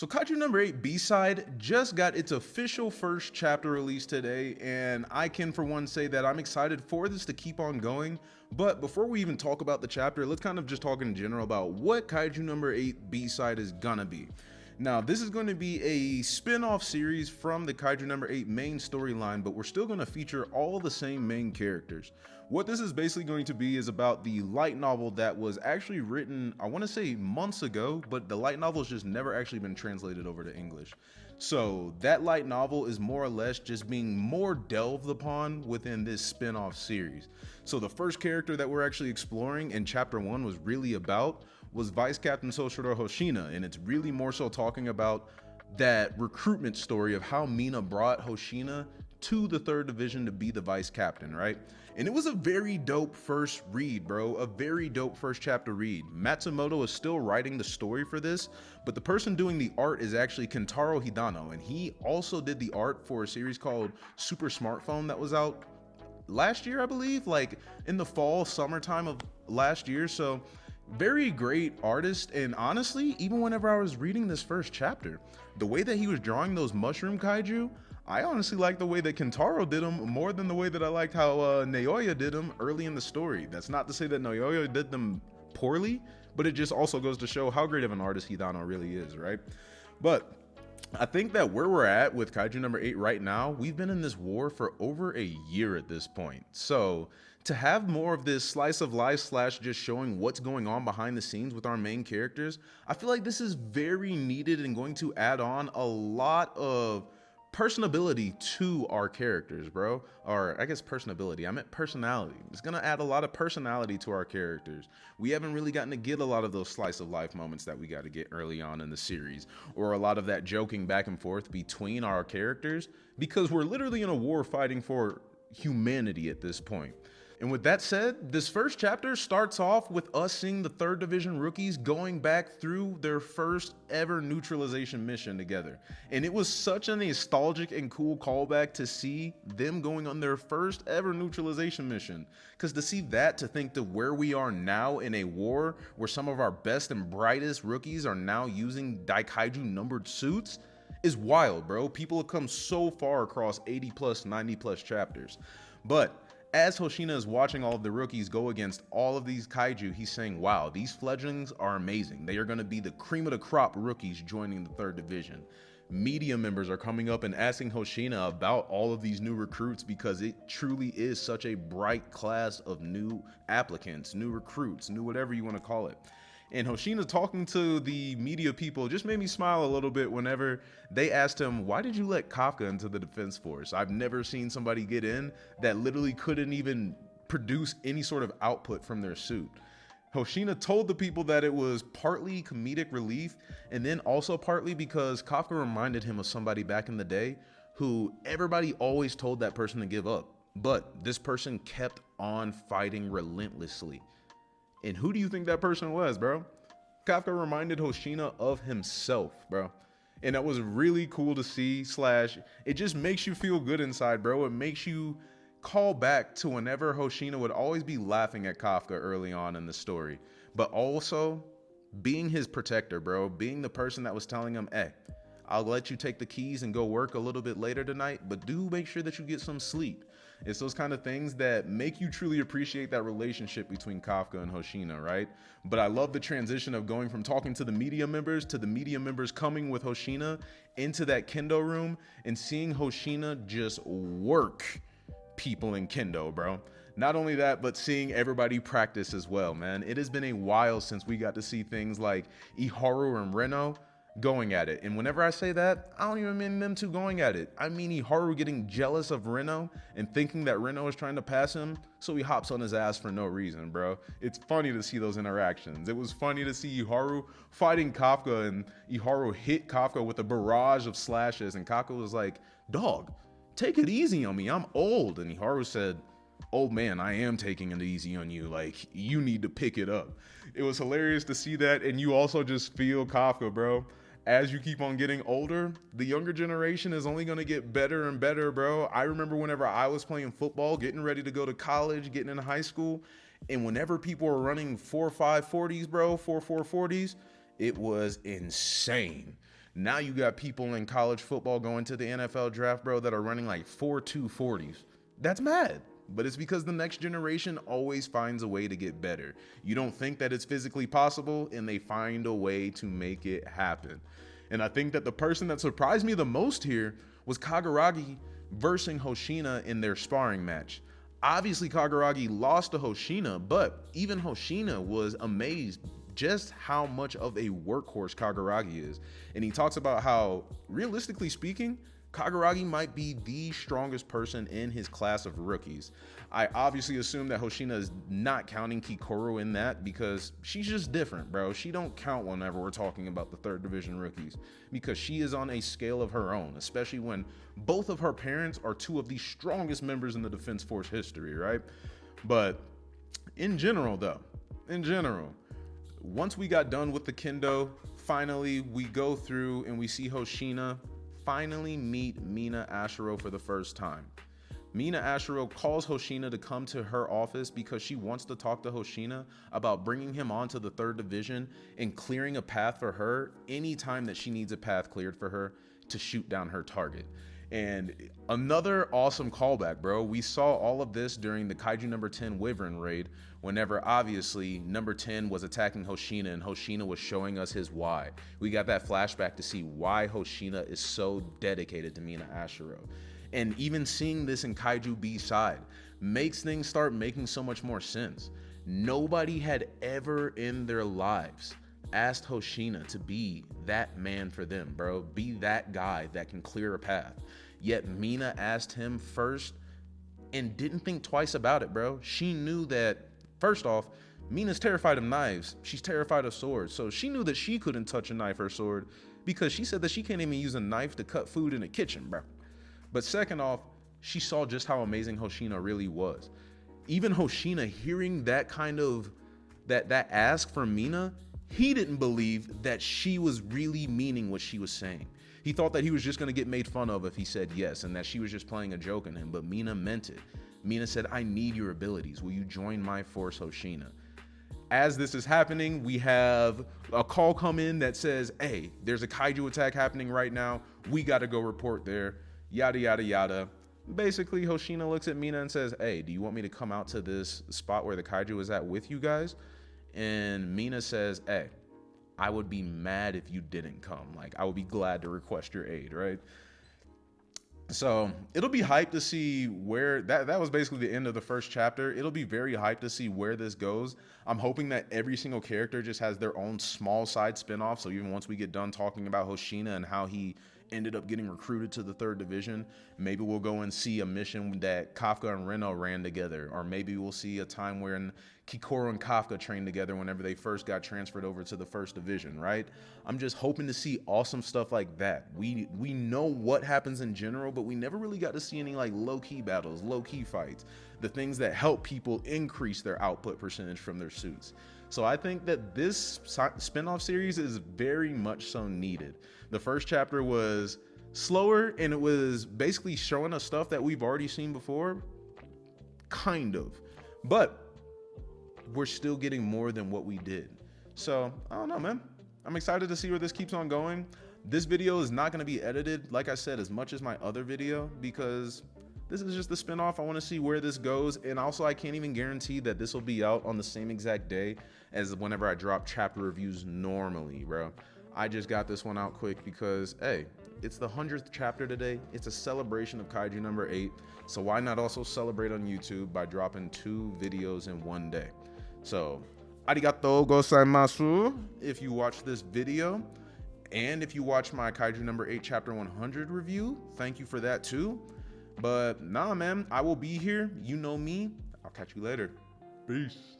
So Kaiju number 8 B-side just got its official first chapter released today, and I can for one say that I'm excited for this to keep on going. But before we even talk about the chapter, let's kind of just talk in general about what Kaiju number 8 B-side is gonna be. Now, this is going to be a spin-off series from the Kaiju number 8 main storyline, but we're still going to feature all the same main characters. What this is basically going to be is about the light novel that was actually written, I want to say months ago, but the light novel has just never actually been translated over to English. So that light novel is more or less just being more delved upon within this spin-off series. So the first character that we're actually exploring in chapter 1 was really about was Vice Captain Soshiro Hoshina, and it's really more so talking about that recruitment story of how Mina brought Hoshina to the 3rd Division to be the vice captain, right? And it was a very dope first read, bro. A very dope first chapter read. Matsumoto is still writing the story for this, but the person doing the art is actually Kentaro Hidano, and he also did the art for a series called Super Smartphone that was out last year, I believe, like in the fall, summertime of last year. So very great artist, and honestly, even whenever I was reading this first chapter, the way that he was drawing those mushroom kaiju, I honestly like the way that Kentaro did them more than the way that I liked how Naoya did them early in the story. That's not to say that Naoya did them poorly, but it just also goes to show how great of an artist Hidano really is, right? But I think that where we're at with Kaiju number 8 right now, we've been in this war for over a year at this point. So to have more of this slice of life slash just showing what's going on behind the scenes with our main characters, I feel like this is very needed and going to add on a lot of personability to our characters, bro. Or I guess personability, I meant personality. It's gonna add a lot of personality to our characters. We haven't really gotten to get a lot of those slice of life moments that we got to get early on in the series, or a lot of that joking back and forth between our characters, because we're literally in a war fighting for humanity at this point. And with that said, this first chapter starts off with us seeing the 3rd Division rookies going back through their first ever neutralization mission together. And it was such a nostalgic and cool callback to see them going on their first ever neutralization mission. Because to see that, to think to where we are now in a war where some of our best and brightest rookies are now using daikaiju numbered suits, is wild, bro. People have come so far across 80 plus, 90 plus chapters. But as Hoshina is watching all of the rookies go against all of these kaiju, he's saying, wow, these fledglings are amazing. They are going to be the cream of the crop rookies joining the 3rd Division. Media members are coming up and asking Hoshina about all of these new recruits because it truly is such a bright class of new applicants, new recruits, new whatever you want to call it. And Hoshina talking to the media people just made me smile a little bit whenever they asked him, why did you let Kafka into the defense force? I've never seen somebody get in that literally couldn't even produce any sort of output from their suit. Hoshina told the people that it was partly comedic relief, and then also partly because Kafka reminded him of somebody back in the day who everybody always told that person to give up. But this person kept on fighting relentlessly. And who do you think that person was, bro? Kafka reminded Hoshina of himself, bro. And that was really cool to see, slash, it just makes you feel good inside, bro. It makes you call back to whenever Hoshina would always be laughing at Kafka early on in the story. But also being his protector, bro. Being the person that was telling him, hey, I'll let you take the keys and go work a little bit later tonight, but do make sure that you get some sleep. It's those kind of things that make you truly appreciate that relationship between Kafka and Hoshina, right? But I love the transition of going from talking to the media members to the media members coming with Hoshina into that Kendo room and seeing Hoshina just work people in Kendo, bro. Not only that, but seeing everybody practice as well, man. It has been a while since we got to see things like Iharu and Reno going at it. And whenever I say that, I don't even mean them two going at it. I mean Iharu getting jealous of Reno and thinking that Reno is trying to pass him, so he hops on his ass for no reason, bro. It's funny to see those interactions. It was funny to see Iharu fighting Kafka, and Iharu hit Kafka with a barrage of slashes, and Kafka was like, dog, take it easy on me, I'm old. And Iharu said, old man, I am taking it easy on you, like, you need to pick it up. It was hilarious to see that, and you also just feel Kafka, bro. As you keep on getting older, the younger generation is only going to get better and better, bro. I remember whenever I was playing football, getting ready to go to college, getting in high school, and whenever people were running 4.5 40s, bro, 4.4 40s, it was insane. Now you got people in college football going to the NFL draft, bro, that are running like 4.2 40s. That's mad. But it's because the next generation always finds a way to get better. You don't think that it's physically possible, and they find a way to make it happen. And I think that the person that surprised me the most here was Kaguragi versus Hoshina in their sparring match. Obviously, Kaguragi lost to Hoshina, but even Hoshina was amazed just how much of a workhorse Kaguragi is. And he talks about how, realistically speaking, Kaguragi might be the strongest person in his class of rookies. I obviously assume that Hoshina is not counting Kikoru in that because she's just different, bro. She don't count whenever we're talking about the third division rookies because she is on a scale of her own, especially when both of her parents are two of the strongest members in the Defense Force history, right? But in general, once we got done with the kendo, finally we go through and we see Hoshina finally meet Mina Ashiro for the first time. Mina Ashiro calls Hoshina to come to her office because she wants to talk to Hoshina about bringing him onto the third division and clearing a path for her anytime that she needs a path cleared for her to shoot down her target. And another awesome callback, bro. We saw all of this during the Kaiju number 10 Wyvern raid, whenever obviously number 10 was attacking Hoshina and Hoshina was showing us his why. We got that flashback to see why Hoshina is so dedicated to Mina Ashiro. And even seeing this in Kaiju B side makes things start making so much more sense. Nobody had ever in their lives asked Hoshina to be that man for them, bro. Be that guy that can clear a path. Yet Mina asked him first and didn't think twice about it, bro. She knew that, first off, Mina's terrified of knives. She's terrified of swords. So she knew that she couldn't touch a knife or sword because she said that she can't even use a knife to cut food in the kitchen, bro. But second off, she saw just how amazing Hoshina really was. Even Hoshina hearing that kind of, that ask from Mina, he didn't believe that she was really meaning what she was saying. He thought that he was just going to get made fun of if he said yes and that she was just playing a joke on him, but Mina meant it. Mina said, I need your abilities. Will you join my force, Hoshina? As this is happening, we have a call come in that says, hey, there's a kaiju attack happening right now. We got to go report there. Yada, yada, yada. Basically, Hoshina looks at Mina and says, hey, do you want me to come out to this spot where the kaiju is at with you guys? And Mina says, hey, I would be mad if you didn't come. Like, I would be glad to request your aid, right? So it'll be hyped to see where that was basically the end of the first chapter. It'll be very hyped to see where this goes. I'm hoping that every single character just has their own small side spinoff. So even once we get done talking about Hoshina and how he ended up getting recruited to the third division, maybe we'll go and see a mission that Kafka and Reno ran together, or maybe we'll see a time where Kikoru and Kafka trained together whenever they first got transferred over to the first division, right? I'm just hoping to see awesome stuff like that. We know what happens in general, but we never really got to see any like low-key battles, low-key fights, the things that help people increase their output percentage from their suits. So I think that this spin-off series is very much so needed. The first chapter was slower and it was basically showing us stuff that we've already seen before, kind of, but we're still getting more than what we did. So I don't know, man. I'm excited to see where this keeps on going. This video is not going to be edited, like I said, as much as my other video, because this is just the spinoff. I want to see where this goes. And also, I can't even guarantee that this will be out on the same exact day as whenever I drop chapter reviews normally, bro. I just got this one out quick because, hey, it's the 100th chapter today. It's a celebration of Kaiju number 8. So why not also celebrate on YouTube by dropping 2 videos in one day? So, arigatou gozaimasu if you watch this video. And if you watch my Kaiju number 8 chapter 100 review, thank you for that too. But nah, man, I will be here. You know me. I'll catch you later. Peace.